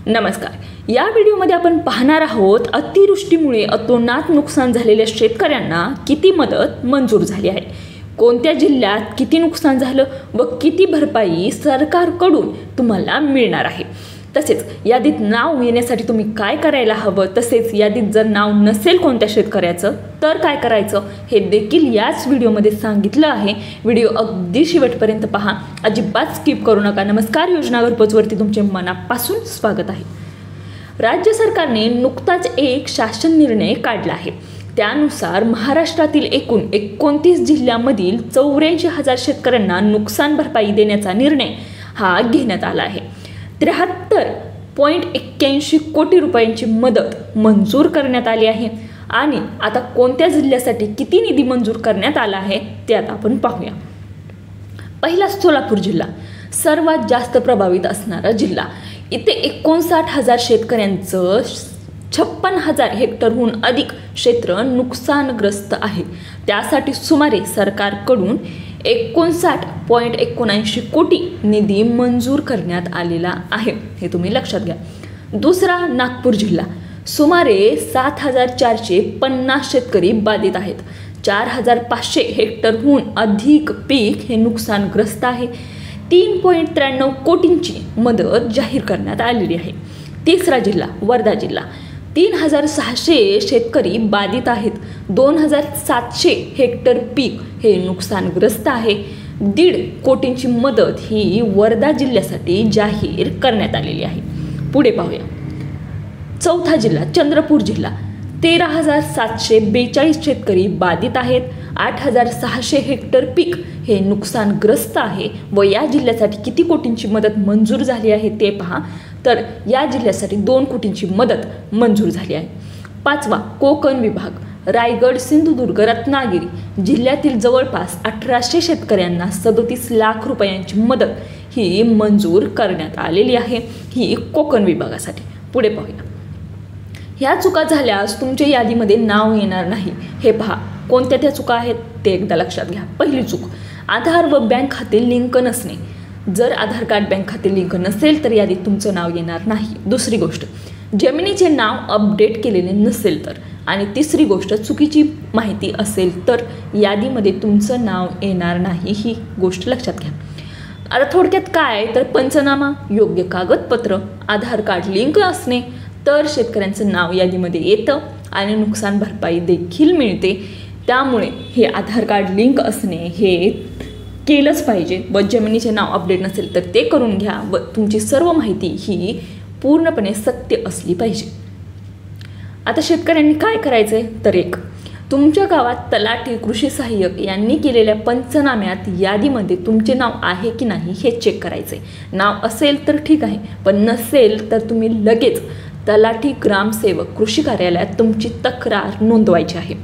नमस्कार. या व्हिडिओमध्ये आपण पाहणार आहोत अतिवृष्टीमुळे अतोनात नुकसान झालेल्या शेतकऱ्यांना किती मदत मंजूर झाली आहे, कोणत्या जिल्ह्यात किती नुकसान झालं व किती भरपाई सरकारकडून तुम्हाला मिळणार आहे. तसेच यादीत नाव येण्यासाठी तुम्ही काय करायला हवं, तसेच यादीत जर नाव नसेल कोणत्या शेतकऱ्याचं तर काय करायचं हे देखील याच व्हिडिओमध्ये सांगितलं आहे. व्हिडिओ अगदी शेवटपर्यंत पहा, अजिबात स्किप करू नका. नमस्कार, योजना घरपोचवरती तुमचे मनापासून स्वागत आहे. राज्य सरकारने नुकताच एक शासन निर्णय काढला आहे. त्यानुसार महाराष्ट्रातील एकूण 29 जिल्ह्यांमधील 84,000 शेतकऱ्यांना नुकसान भरपाई देण्याचा निर्णय हा घेण्यात आला आहे. 73.81 कोटी रुपयांची मदत मंजूर करण्यात आली आहे. आणि आता कोणत्या जिल्ह्यासाठी किती निधी मंजूर करण्यात आला आहे ते आता आपण पाहूया. पहिला सोलापूर जिल्हा, सर्वात जास्त प्रभावित असणारा जिल्हा. इथे 59,000 शेतकऱ्यांचं 56,000 हेक्टरहून अधिक क्षेत्र नुकसानग्रस्त आहे. त्यासाठी सुमारे सरकारकडून 59.79 कोटी निधी मंजूर करण्यात आलेला आहे, हे तुम्ही लक्षात घ्या. दुसरा नागपूर जिल्हा, सुमारे 7,450 शेतकरी बाधित आहेत. 4,500 हेक्टरहून अधिक पीक हे नुकसानग्रस्त आहे. 3.93 कोटींची मदत जाहीर करण्यात आलेली आहे. तिसरा जिल्हा वर्धा जिल्हा, 3,600 शेतकरी बाधित आहेत. 2,700 हेक्टर पीक हे नुकसानग्रस्त आहे. 1.5 कोटींची मदत ही वर्धा जिल्ह्यासाठी जाहीर करण्यात आलेली आहे. पुढे पाहूया. चौथा जिल्हा चंद्रपूर जिल्हा, 13,742 शेतकरी बाधित आहेत. 8,600 हेक्टर पीक हे नुकसानग्रस्त आहे. व या जिल्ह्यासाठी किती कोटींची मदत मंजूर झाली आहे ते पहा, तर या जिल्ह्यासाठी 2 कोटींची मदत मंजूर झाली आहे. पाचवा कोकण विभाग, रायगड, सिंधुदुर्ग, रत्नागिरी जिल्ह्यातील जवळपास 1,800 शेतकऱ्यांना 37 लाख रुपयांची मदत ही मंजूर करण्यात आलेली आहे. ही कोकण विभागासाठी. पुढे पाहूया. ह्या चुका झाल्यास तुमच्या यादीमध्ये नाव येणार नाही. हे पहा, कोणत्या त्या चुका आहेत ते एकदा लक्षात घ्या. पहिली चूक, आधार व बँक खाते लिंक नसणे. जर आधार कार्ड बँक खाते लिंक नसेल तर यादीत तुमचं नाव येणार नाही. दुसरी गोष्ट, जमिनीचे नाव अपडेट केलेले नसेल तर. आणि तिसरी गोष्ट, चुकीची माहिती असेल तर यादीमध्ये तुमचं नाव येणार नाही. ही गोष्ट लक्षात घ्या. आता थोडक्यात काय, तर पंचनामा, योग्य कागदपत्र, आधार कार्ड लिंक असणे तर शेतकऱ्यांचं नाव यादीमध्ये येतं आणि नुकसान भरपाई देखील मिळते. त्यामुळे हे आधार कार्ड लिंक असणे हे केलंच पाहिजे. व जमिनीचे नाव अपडेट नसेल तर ते करून घ्या. व तुमची सर्व माहिती ही पूर्णपणे सत्य असली पाहिजे. आता शेतकऱ्यांनी काय करायचं आहे, तर एक, तुमच्या गावात तलाठी, कृषी सहाय्यक यांनी केलेल्या पंचनाम्यात यादीमध्ये तुमचे नाव आहे की नाही हे चेक करायचे. नाव असेल तर ठीक आहे, पण नसेल तर तुम्ही लगेच तलाठी, ग्रामसेवक, कृषी कार्यालयात तुमची तक्रार नोंदवायची आहे.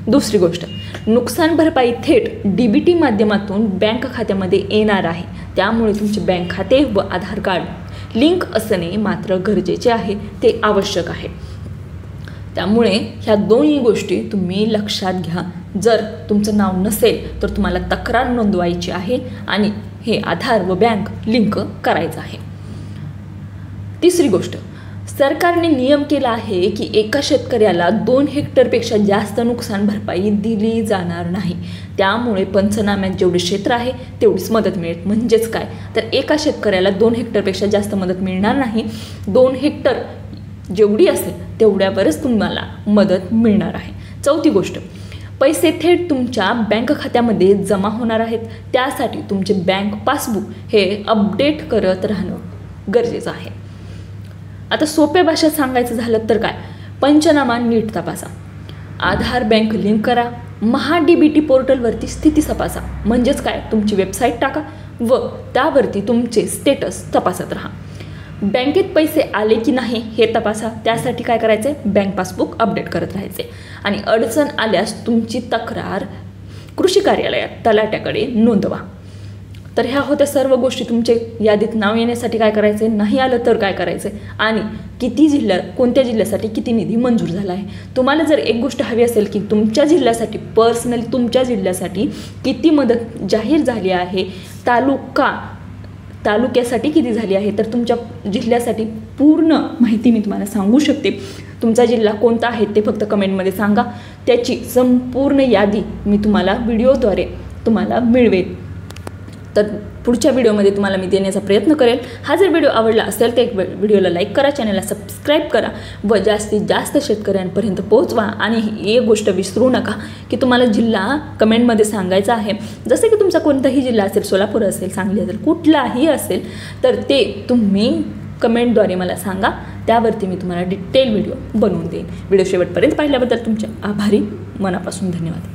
दुसरी गोष्ट, नुकसान भरपाई थेट DBT माध्यमातून बँक खात्यामध्ये येणार आहे. त्यामुळे तुमचे बँक खाते व आधार कार्ड लिंक असणे मात्र गरजेचे आहे, ते आवश्यक आहे. त्यामुळे ह्या दोन्ही गोष्टी तुम्ही लक्षात घ्या. जर तुमचं नाव नसेल तर तुम्हाला तक्रार नोंदवायची आहे आणि हे आधार व बँक लिंक करायचं आहे. तिसरी गोष्ट, सरकारने नियम केला आहे की एका शेतकऱ्याला 2 हेक्टरपेक्षा जास्त नुकसान भरपाई दिली जाणार नाही. त्यामुळे पंचनाम्यात जेवढे क्षेत्र आहे तेवढीच मदत मिळेल. म्हणजेच काय, तर एका शेतकऱ्याला 2 हेक्टरपेक्षा जास्त मदत मिळणार नाही. 2 हेक्टर जेवढी असेल तेवढ्यावरच तुम्हाला मदत मिळणार आहे. चौथी गोष्ट, पैसे थेट तुमच्या बँक खात्यामध्ये जमा होणार आहेत. त्यासाठी तुमचे बँक पासबुक हे अपडेट करत राहणं गरजेचं आहे. आता सोप्या भाषेत सांगायचं झालं तर काय, पंचनामा नीट तपासा, आधार बँक लिंक करा, DBT पोर्टलवरती स्थिती तपासा. म्हणजेच काय, तुमची वेबसाईट टाका व त्यावरती तुमचे स्टेटस तपासत राहा. बँकेत पैसे आले की नाही हे तपासा. त्यासाठी काय करायचे, बँक पासबुक अपडेट करत राहायचे. आणि अडचण आल्यास तुमची तक्रार कृषी कार्यालयात तलाट्याकडे नोंदवा. तर ह्या होत्या सर्व गोष्टी. तुमचे यादीत नाव येण्यासाठी काय करायचे, नाही आलं तर काय करायचे, आणि किती जिल्ह्यात, कोणत्या जिल्ह्यासाठी किती निधी मंजूर झाला आहे. तुम्हाला जर एक गोष्ट हवी असेल की तुमच्या जिल्ह्यासाठी, पर्सनली तुमच्या जिल्ह्यासाठी किती मदत जाहीर झाली आहे, तालुका तालुक्यासाठी किती झाली आहे, तर तुमच्या जिल्ह्यासाठी पूर्ण माहिती मी तुम्हाला सांगू शकते. तुमचा जिल्हा कोणता आहे ते फक्त कमेंटमध्ये सांगा, त्याची संपूर्ण यादी मी तुम्हाला व्हिडिओद्वारे तुम्हाला मिळवेल. तर पुढच्या व्हिडिओमध्ये तुम्हाला मी देण्याचा प्रयत्न करेल. हा जर व्हिडिओ आवडला असेल तर एक व्हिडिओला लाईक करा, चॅनलला सबस्क्राईब करा व जास्तीत जास्त शेतकऱ्यांपर्यंत पोहोचवा. आणि एक गोष्ट विसरू नका की तुम्हाला जिल्हा कमेंटमध्ये सांगायचा आहे. जसे की तुमचा कोणताही जिल्हा असेल, सोलापूर असेल, सांगली असेल, कुठलाही असेल, तर ते तुम्ही कमेंटद्वारे मला सांगा. त्यावरती मी तुम्हाला डिटेल व्हिडिओ बनवून देईन. व्हिडिओ शेवटपर्यंत पाहिल्याबद्दल तुमचे आभारी, मनापासून धन्यवाद.